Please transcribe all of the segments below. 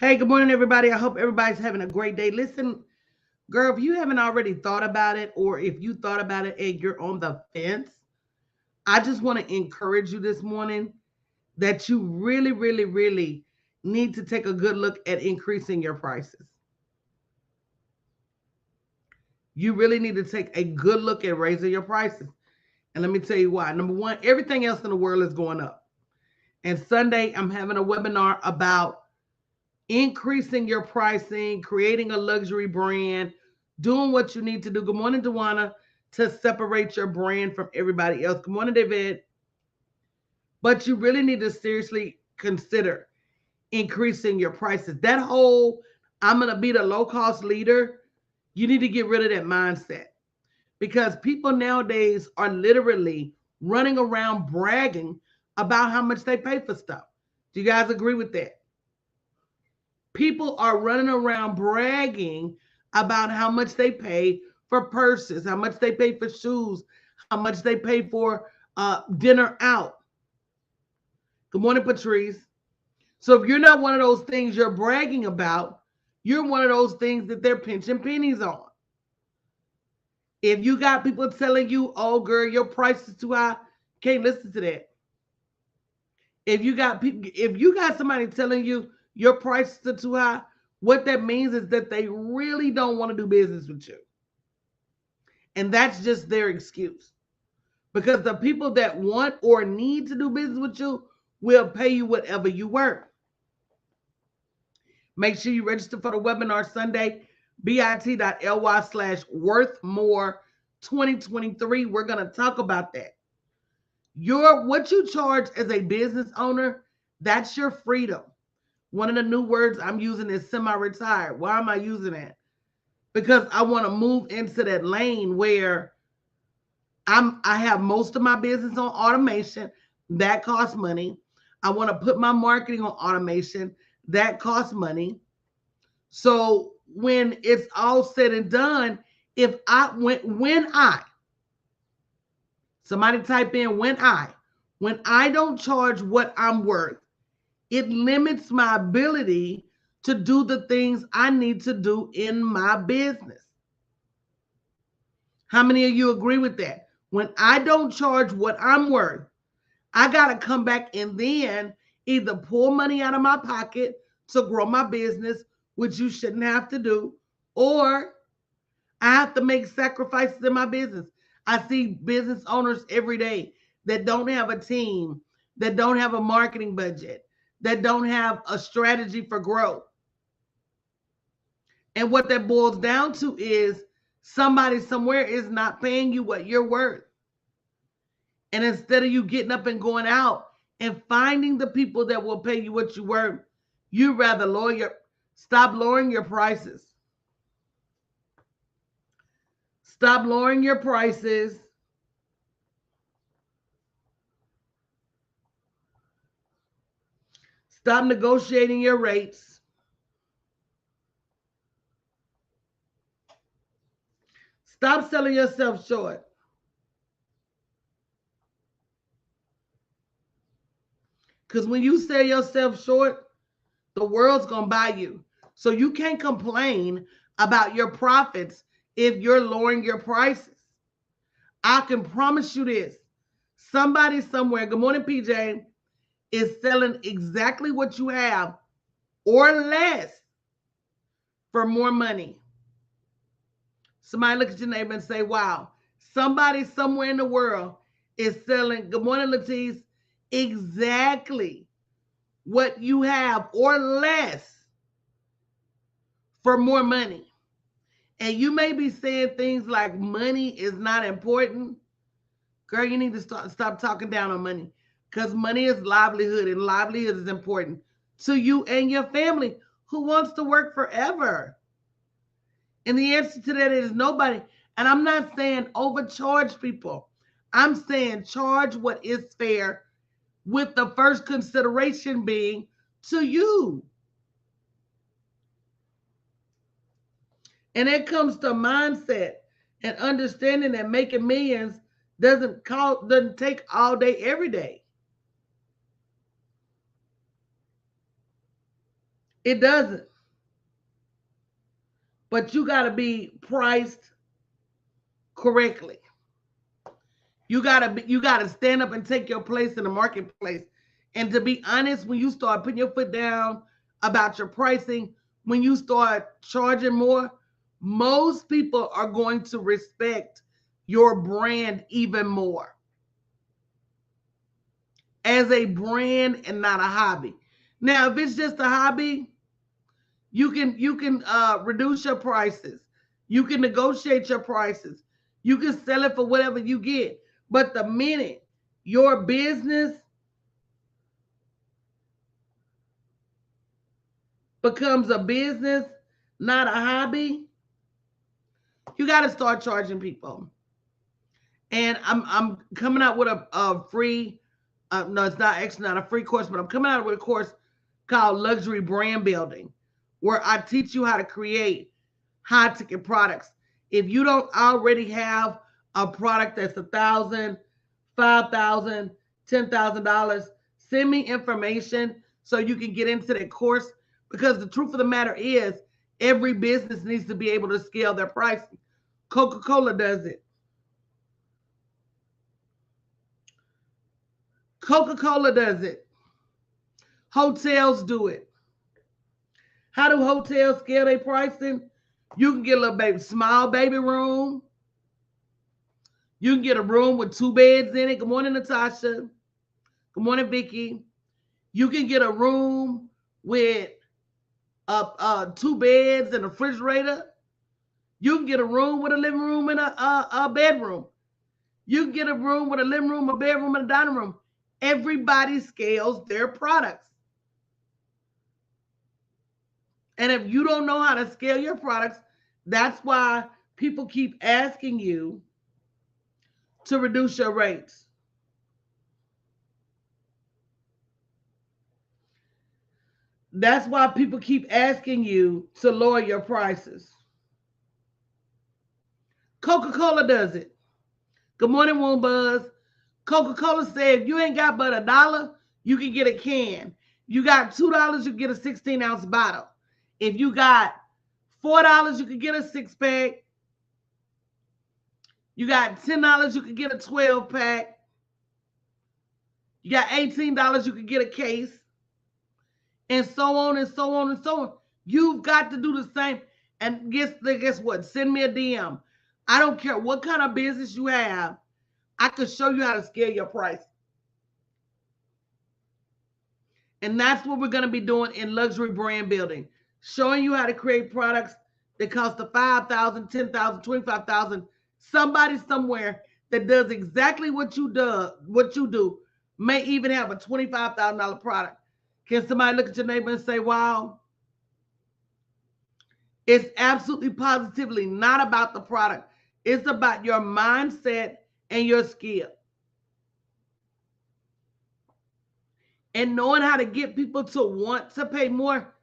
Hey, good morning, everybody. I hope everybody's having a great day. Listen, girl, if you haven't already thought about it, or if you thought about it and you're on the fence, I just want to encourage you this morning that you really, really, really need to take a good look at increasing your prices. You really need to take a good look at raising your prices. And let me tell you why. Number one, everything else in the world is going up. And Sunday, I'm having a webinar about increasing your pricing, creating a luxury brand, doing what you need to do. Good morning, Dewana, to separate your brand from everybody else. Good morning, David. But you really need to seriously consider increasing your prices. That whole I'm going to be the low cost leader, you need to get rid of that mindset because people nowadays are literally running around bragging about how much they pay for stuff. Do you guys agree with that? People are running around bragging about how much they pay for purses, how much they pay for shoes, how much they pay for dinner out. Good morning, Patrice. So if you're not one of those things you're bragging about, you're one of those things that they're pinching pennies on. If you got people telling you, oh girl, your price is too high, can't listen to that. If you got somebody telling you your prices are too high, what that means is that they really don't want to do business with you. And that's just their excuse. Because the people that want or need to do business with you will pay you whatever you worth. Make sure you register for the webinar Sunday, bit.ly/worthmore2023. We're going to talk about that. What you charge as a business owner, that's your freedom. One of the new words I'm using is semi-retired. Why am I using that? Because I want to move into that lane where I have most of my business on automation. That costs money. I want to put my marketing on automation. That costs money. So when it's all said and done, somebody type in when I don't charge what I'm worth, it limits my ability to do the things I need to do in my business. How many of you agree with that? When I don't charge what I'm worth, I got to come back and then either pull money out of my pocket to grow my business, which you shouldn't have to do, or I have to make sacrifices in my business. I see business owners every day that don't have a team, that don't have a marketing budget, that don't have a strategy for growth. And what that boils down to is somebody somewhere is not paying you what you're worth. And instead of you getting up and going out and finding the people that will pay you what you worth, you rather stop lowering your prices. Stop lowering your prices. Stop negotiating your rates. Stop selling yourself short. Because when you sell yourself short, the world's going to buy you. So you can't complain about your profits if you're lowering your prices. I can promise you this. Somebody somewhere, good morning, PJ, is selling exactly what you have or less for more money. Somebody look at your neighbor and say, wow, somebody somewhere in the world is selling, good morning, Latice, exactly what you have or less for more money. And you may be saying things like money is not important. Girl, you need to stop talking down on money because money is livelihood and livelihood is important to you and your family. Who wants to work forever? And the answer to that is nobody. And I'm not saying overcharge people. I'm saying charge what is fair with the first consideration being to you. And it comes to mindset and understanding that making millions doesn't take all day, every day. It doesn't. But you got to be priced correctly. You gotta stand up and take your place in the marketplace. And to be honest, when you start putting your foot down about your pricing, when you start charging more, most people are going to respect your brand even more as a brand and not a hobby. Now, if it's just a hobby, you can reduce your prices. You can negotiate your prices. You can sell it for whatever you get. But the minute your business becomes a business, not a hobby, you got to start charging people. And I'm coming out with a free, no, it's not actually not a free course, but I'm coming out with a course called Luxury Brand Building, where I teach you how to create high ticket products. If you don't already have a product that's $1,000, $5,000, $10,000, send me information so you can get into that course. Because the truth of the matter is, every business needs to be able to scale their pricing. Coca-Cola does it. Coca-Cola does it. Hotels do it. How do hotels scale their pricing? You can get a little small baby room. You can get a room with 2 beds in it. Good morning, Natasha. Good morning, Vicky. You can get a room with 2 beds and a refrigerator. You can get a room with a living room and a bedroom. You can get a room with a living room, a bedroom, and a dining room. Everybody scales their products. And if you don't know how to scale your products, that's why people keep asking you to reduce your rates. That's why people keep asking you to lower your prices. Coca-Cola does it. Good morning, Woon Buzz. Coca-Cola said if you ain't got but $1, you can get a can. You got $2, you can get a 16-ounce bottle. If you got $4, you can get a 6-pack. You got $10, you can get a 12-pack. You got $18, you can get a case. And so on and so on and so on. You've got to do the same. And guess what? Send me a DM. I don't care what kind of business you have. I could show you how to scale your price. And that's what we're going to be doing in Luxury Brand Building. Showing you how to create products that cost $5,000, $10,000, $25,000. Somebody somewhere that does exactly what you do may even have a $25,000 product. Can somebody look at your neighbor and say, wow? It's absolutely positively not about the product. It's about your mindset and your skill. And knowing how to get people to want to pay more.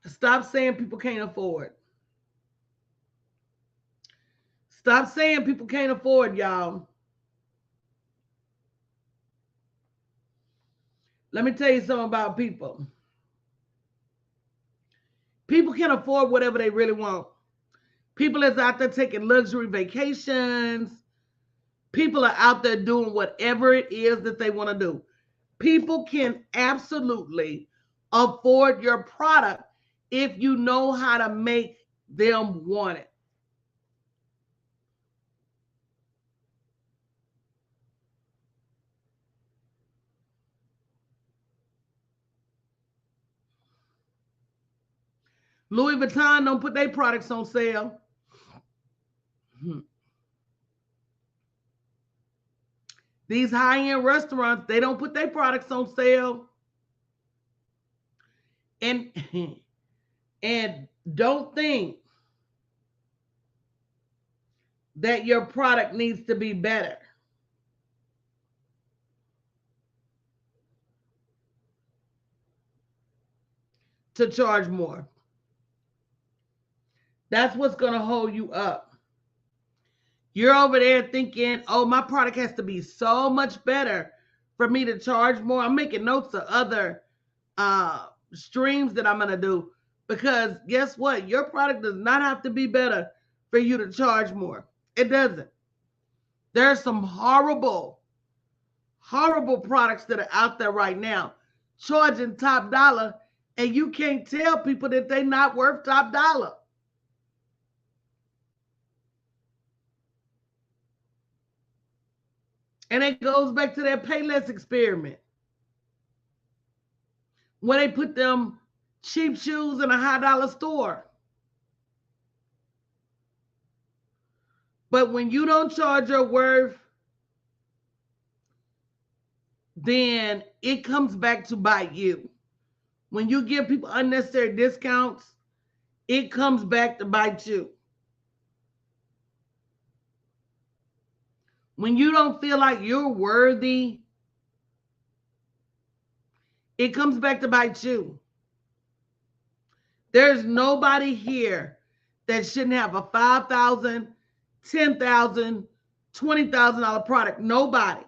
Stop saying people can't afford. Stop saying people can't afford, y'all. Let me tell you something about people. People can afford whatever they really want. People is out there taking luxury vacations. People are out there doing whatever it is that they want to do. People can absolutely afford your product if you know how to make them want it. Louis Vuitton don't put their products on sale. These high-end restaurants, they don't put their products on sale. And don't think that your product needs to be better to charge more. That's what's going to hold you up. You're over there thinking, oh, my product has to be so much better for me to charge more. I'm making notes of other streams that I'm going to do, because guess what? Your product does not have to be better for you to charge more. It doesn't. There's some horrible, horrible products that are out there right now charging top dollar, and you can't tell people that they're not worth top dollar. And it goes back to that Payless experiment, when they put them cheap shoes in a high dollar store. But when you don't charge your worth, then it comes back to bite you. When you give people unnecessary discounts, it comes back to bite you. When you don't feel like you're worthy, it comes back to bite you. There's nobody here that shouldn't have a $5,000, $10,000, $20,000 product. Nobody.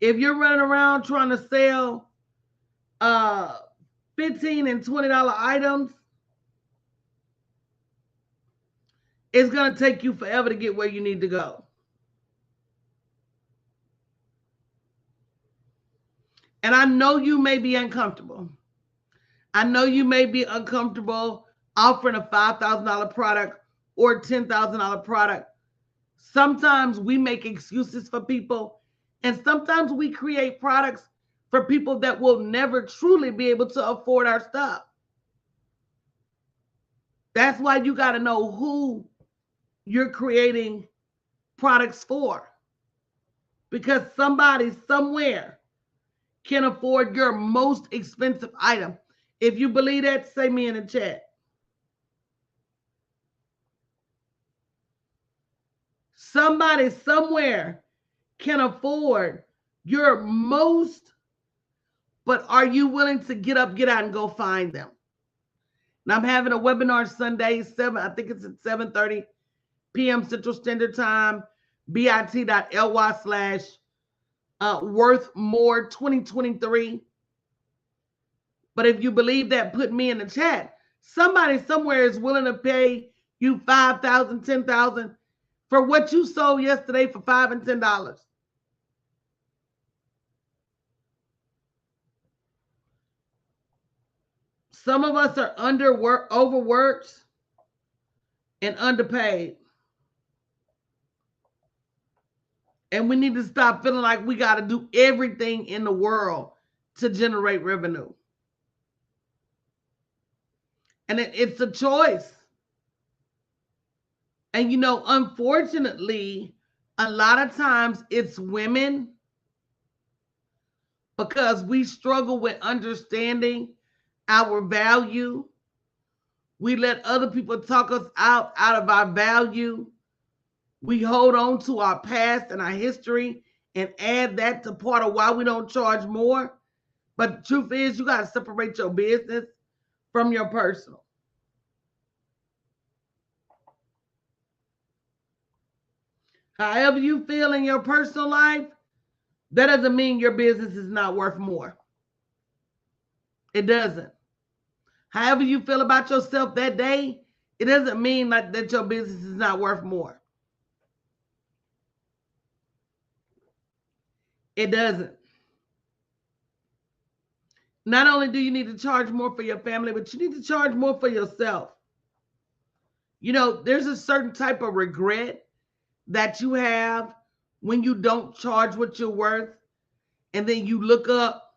If you're running around trying to sell $15 and $20 items, it's going to take you forever to get where you need to go. And I know you may be uncomfortable. I know you may be uncomfortable offering a $5,000 product or $10,000 product. Sometimes we make excuses for people, and sometimes we create products for people that will never truly be able to afford our stuff. That's why you got to know who you're creating products for, because somebody somewhere can afford your most expensive item. If you believe that, say me in the chat. Somebody somewhere can afford your most, but are you willing to get up, get out, and go find them? And I'm having a webinar Sunday, I think it's at 7:30 p.m. Central Standard Time, bit.ly/worth more 2023. But if you believe that, put me in the chat. Somebody somewhere is willing to pay you $5,000, $10,000 for what you sold yesterday for $5 and $10. Some of us are overworked, and underpaid. And we need to stop feeling like we got to do everything in the world to generate revenue. And it's a choice. And unfortunately, a lot of times it's women, because we struggle with understanding our value. We let other people talk us out of our value. We hold on to our past and our history and add that to part of why we don't charge more. But the truth is, you got to separate your business from your personal. However you feel in your personal life, that doesn't mean your business is not worth more. It doesn't. However you feel about yourself that day, it doesn't mean that your business is not worth more. It doesn't. Not only do you need to charge more for your family, but you need to charge more for yourself. There's a certain type of regret that you have when you don't charge what you're worth, and then you look up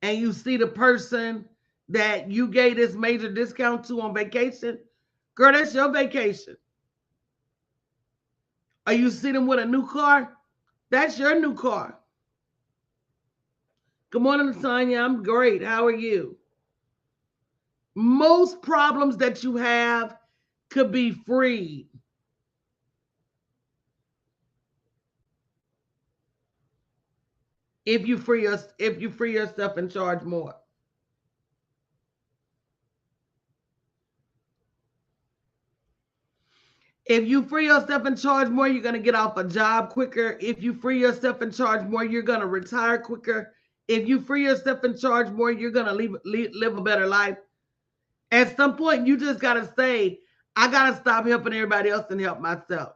and you see the person that you gave this major discount to on vacation. Girl, that's your vacation. Or you see them with a new car. That's your new car. Good morning, Sonia. I'm great. How are you? Most problems that you have could be freed. If you free yourself and charge more. If you free yourself and charge more, you're going to get off a job quicker. If you free yourself and charge more, you're going to retire quicker. if you free yourself and charge more, you're going to live a better life. At some point, you just got to say, I got to stop helping everybody else and help myself.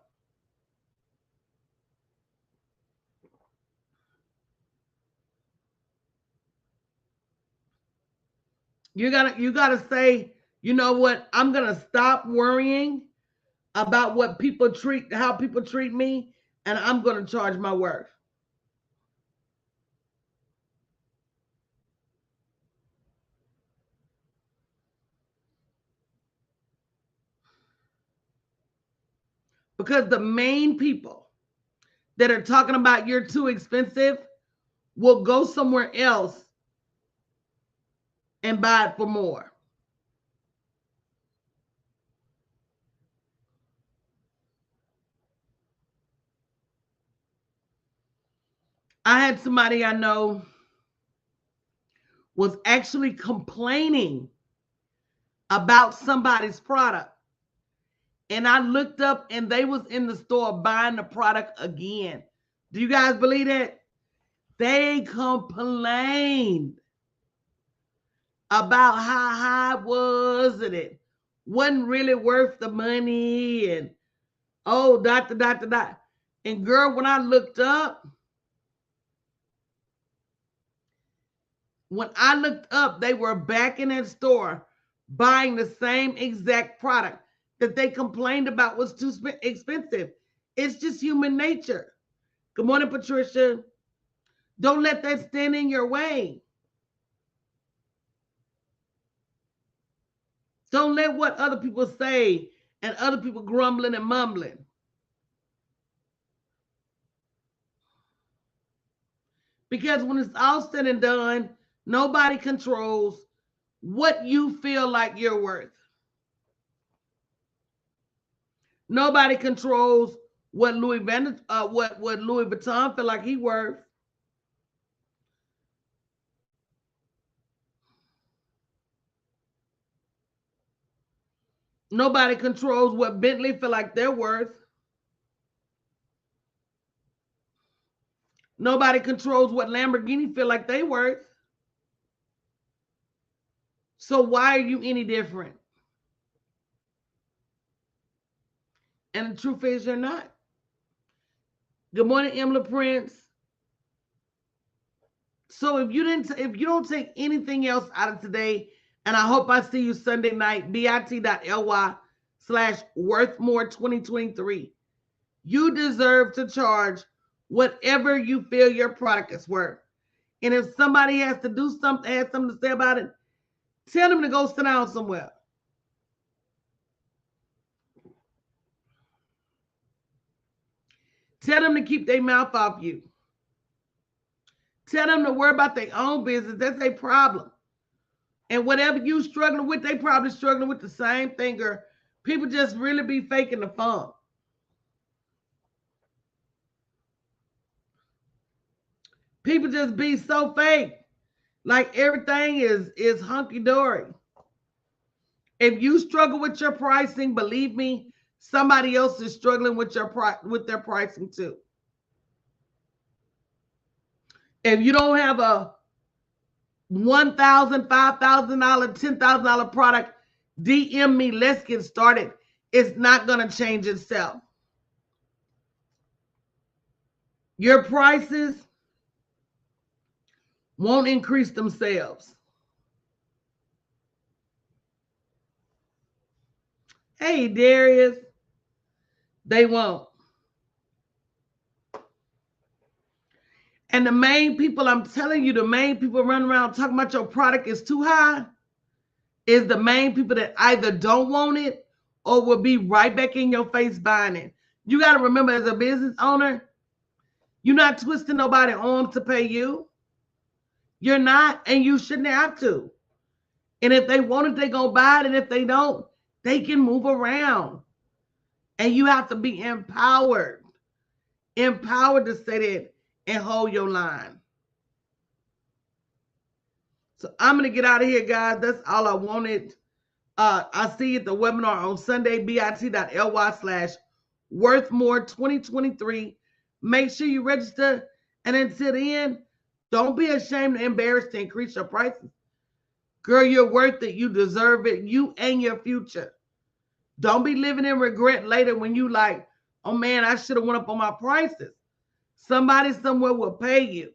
You gotta say, you know what? I'm gonna stop worrying about how people treat me, and I'm gonna charge my worth. Because the main people that are talking about you're too expensive will go somewhere else and buy it for more. I had somebody I know was actually complaining about somebody's product. And I looked up and they was in the store buying the product again. Do you guys believe that? They complained about how high it was and it wasn't really worth the money and dot. And girl, when I looked up, they were back in that store buying the same exact product that they complained about was too expensive. It's just human nature. Good morning, Patricia. Don't let that stand in your way. Don't let what other people say and other people grumbling and mumbling. Because when it's all said and done, nobody controls what you feel like you're worth. Nobody controls what Louis Vuitton feel like he worth. Nobody controls what Bentley feel like they're worth. Nobody controls what Lamborghini feel like they worth. So why are you any different? And the truth is, you're not. Good morning, Emily Prince. So if you don't take anything else out of today, and I hope I see you Sunday night, bit.ly/worthmore2023. You deserve to charge whatever you feel your product is worth. And if somebody has something to say about it, tell them to go sit down somewhere. Tell them to keep their mouth off you. Tell them to worry about their own business. That's their problem. And whatever you struggling with, they probably struggling with the same thing. Or people just really be faking the fun. People just be so fake. Like everything is hunky-dory. If you struggle with your pricing, believe me, somebody else is struggling with their pricing too. If you don't have a $1,000, $5,000, $10,000 product, DM me. Let's get started. It's not going to change itself. Your prices won't increase themselves. Hey, Darius, they won't. And the main people, I'm telling you, the main people running around talking about your product is too high is the main people that either don't want it or will be right back in your face buying it. You got to remember, as a business owner, you're not twisting nobody's arm to pay you. You're not, and you shouldn't have to. And if they want it, they're going to buy it. And if they don't, they can move around. And you have to be empowered. Empowered to say that and hold your line. So I'm going to get out of here, guys. That's all I wanted. I'll see you at the webinar on Sunday, bit.ly/worthmore2023. Make sure you register. And until then, Don't be ashamed or embarrassed to increase your prices. Girl, you're worth it. You deserve it. You and your future. Don't be living in regret later when you like, oh man, I should have went up on my prices. Somebody somewhere will pay you.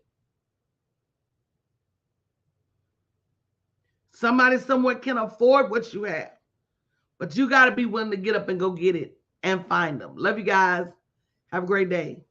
Somebody somewhere can afford what you have. But you got to be willing to get up and go get it and find them. Love you guys. Have a great day.